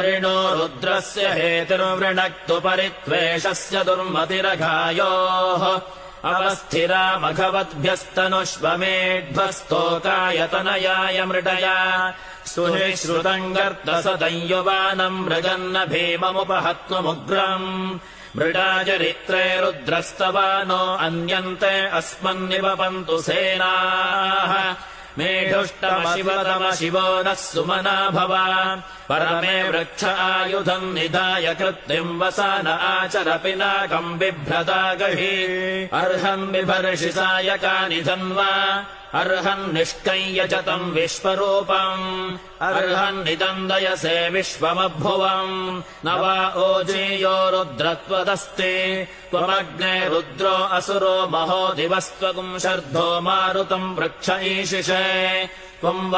वरिणो रुद्रस्य हेतिर्वृणक्तु परित्वेषस्य दुर्मतिरघायोः अवस्थिरामघवद्भ्यस्तनुष्वमेध्वस्तोकायतनयाय मृडया सुनिश्रुतम् गर्दसदंयुवानम् मृगन्न भीममुपहत्वमुग्रम् मृडाचरित्रे रुद्रस्तवानो अन्यन्ते अस्मन्निवपन्तु सेनाः मेढुष्टमशिवतमशिवो नः सुमना भव परमे वृक्ष आयुधम् निधाय कृत्तिम् वसान आचर पिनाकम् बिभ्रदागहि अर्हन् बिभर्षि सायकानि धन्वा अर्हन् निष्कय्य च तम् विश्वरूपम् अर्हन्निदन्दयसे विश्वमभुवम् न वा ओजेयो रुद्रत्वदस्ति त्वमग्ने रुद्रो असुरो महो दिवस्त्वगुम् शर्धो मारुतम् वृक्ष ईशिषे त्वम् वा